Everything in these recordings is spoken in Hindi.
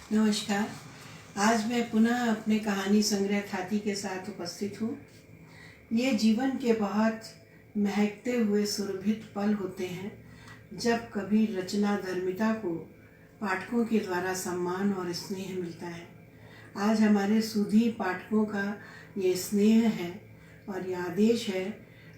नमस्कार। आज मैं पुनः अपने कहानी संग्रह थाती के साथ उपस्थित हूँ। ये जीवन के बहुत महकते हुए सुरभित पल होते हैं जब कभी रचना धर्मिता को पाठकों के द्वारा सम्मान और स्नेह मिलता है। आज हमारे सुधी पाठकों का ये स्नेह है और ये आदेश है।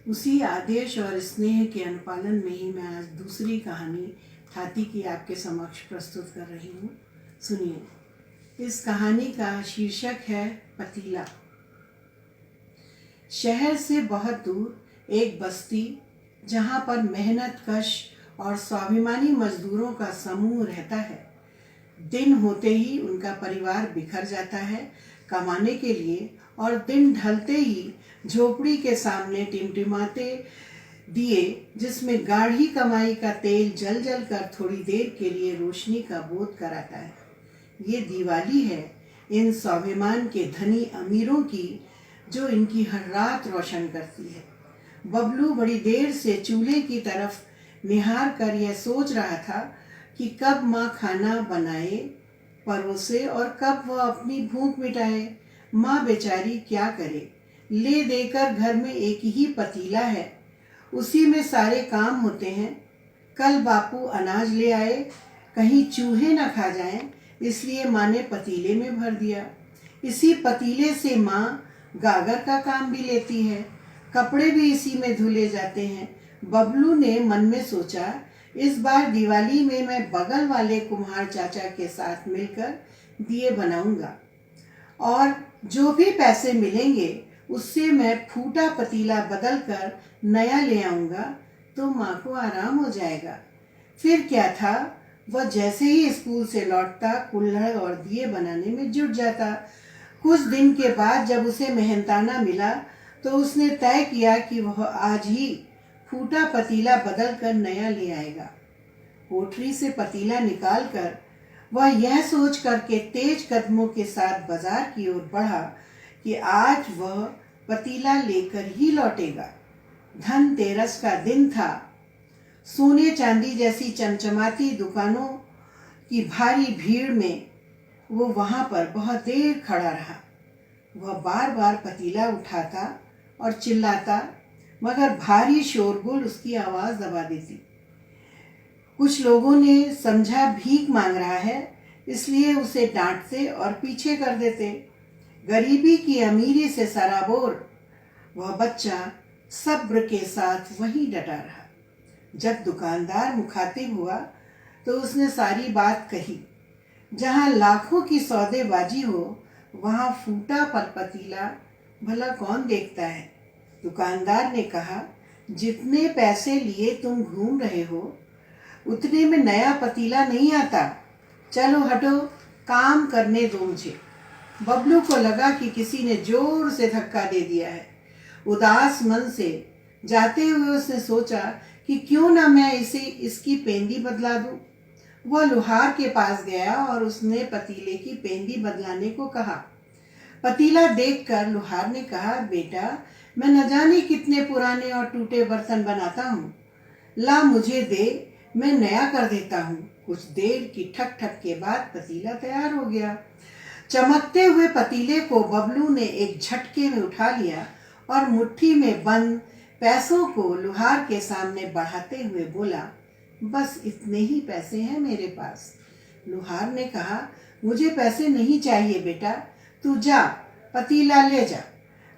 उसी आदेश और स्नेह के अनुपालन में ही मैं आज दूसरी कहानी थाती की आपके समक्ष प्रस्तुत कर रही हूँ। सुनिए। इस कहानी का शीर्षक है पतीला। शहर से बहुत दूर एक बस्ती, जहाँ पर मेहनत कश और स्वाभिमानी मजदूरों का समूह रहता है। दिन होते ही उनका परिवार बिखर जाता है कमाने के लिए, और दिन ढलते ही झोपड़ी के सामने टिमटिमाते दिए, जिसमें गाढ़ी कमाई का तेल जल जल कर थोड़ी देर के लिए रोशनी का बोध कराता है। ये दिवाली है इन स्वाभिमान के धनी अमीरों की, जो इनकी हर रात रोशन करती है। बबलू बड़ी देर से चूल्हे की तरफ निहार कर यह सोच रहा था कि कब माँ खाना बनाए परोसे और कब वह अपनी भूख मिटाए। माँ बेचारी क्या करे, ले देकर घर में एक ही पतीला है, उसी में सारे काम होते हैं। कल बापू अनाज ले आए, कहीं चूहे न खा जाएं, इसलिए माँ ने पतीले में भर दिया। इसी पतीले से माँ गागर का काम भी लेती है, कपड़े भी इसी में धुले जाते हैं। बबलू ने मन में सोचा, इस बार दिवाली में मैं बगल वाले कुम्हार चाचा के साथ मिलकर दिए बनाऊंगा, और जो भी पैसे मिलेंगे उससे मैं फूटा पतीला बदल कर नया ले आऊंगा, तो माँ को आराम हो जाएगा। फिर क्या था, वह जैसे ही स्कूल से लौटता कुल्हड़ और दिए बनाने में जुट जाता। कुछ दिन के बाद जब उसे मेहनताना मिला तो उसने तय किया कि वह आज ही फूटा पतीला बदल कर नया ले आएगा। कोठरी से पतीला निकालकर वह यह सोच करके तेज कदमों के साथ बाजार की ओर बढ़ा कि आज वह पतीला लेकर ही लौटेगा। धनतेरस का दिन था। सोने चांदी जैसी चमचमाती दुकानों की भारी भीड़ में वो वहां पर बहुत देर खड़ा रहा। वह बार बार पतीला उठाता और चिल्लाता, मगर भारी शोरगुल उसकी आवाज दबा देती। कुछ लोगों ने समझा भीख मांग रहा है, इसलिए उसे डांटते और पीछे कर देते। गरीबी की अमीरी से सराबोर वह बच्चा सब्र के साथ वहीं डटा रहा। जब दुकानदार मुखातिब हुआ तो उसने सारी बात कही। जहाँ लाखों की सौदेबाजी हो, वहाँ फूटा पर पतीला भला कौन देखता है। दुकानदार ने कहा, जितने पैसे लिए तुम घूम रहे हो, उतने में नया पतीला नहीं आता। चलो हटो, काम करने दो मुझे। बबलू को लगा कि किसी ने जोर से धक्का दे दिया है। उदास मन से जाते हुए उसने सोचा कि क्यों ना मैं इसकी पेंदी बदला दूं। वह लुहार के पास गया और उसने पतीले की पेंदी बदलाने को कहा। पतीला देखकर लुहार ने कहा, बेटा, मैं न जाने कितने पुराने और टूटे बर्तन बनाता हूँ, ला मुझे दे, मैं नया कर देता हूँ। कुछ देर की ठक ठक के बाद पतीला तैयार हो गया। चमकते हुए पतीले को बबलू ने एक झटके में उठा लिया और मुट्ठी में बंद पैसों को लुहार के सामने बढ़ाते हुए बोला, बस इतने ही पैसे हैं मेरे पास। लुहार ने कहा, मुझे पैसे नहीं चाहिए बेटा, तू जा पतीला ले जा।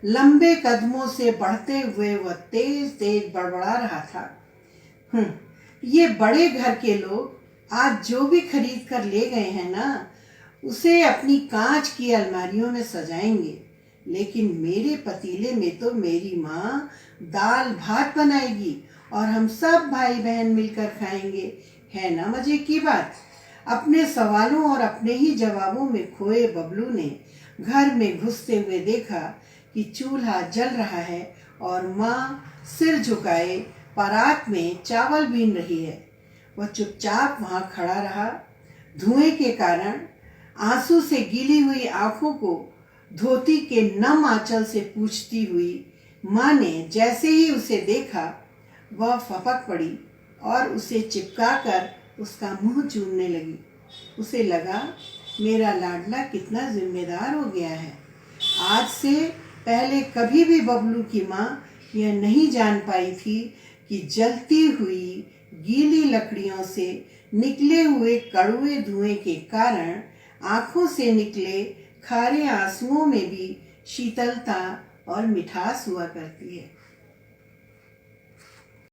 लंबे कदमों से बढ़ते हुए वह तेज तेज बड़बड़ा रहा था, ये बड़े घर के लोग आज जो भी खरीद कर ले गए हैं ना, उसे अपनी कांच की अलमारियों में सजाएंगे, लेकिन मेरे पतीले में तो मेरी माँ दाल भात बनाएगी और हम सब भाई बहन मिलकर खाएंगे। है ना मजे की बात। अपने सवालों और अपने ही जवाबों में खोए बबलू ने घर में घुसते हुए देखा कि चूल्हा जल रहा है और माँ सिर झुकाए परात में चावल बीन रही है। वह चुपचाप वहां खड़ा रहा। धुएं के कारण आंसू से गीली हुई आंखों को धोती के नम आंचल से पूछती हुई माँ ने जैसे ही उसे देखा, वह फपक पड़ी और उसे चिपका कर उसका मुंह चूमने लगी। उसे लगा मेरा लाडला कितना जिम्मेदार हो गया है। आज से पहले कभी भी बबलू की माँ यह नहीं जान पाई थी कि जलती हुई गीली लकड़ियों से निकले हुए कड़वे धुएं के कारण आंखों से निकले खारे आंसुओं में भी शीतलता और मिठास हुआ करती है।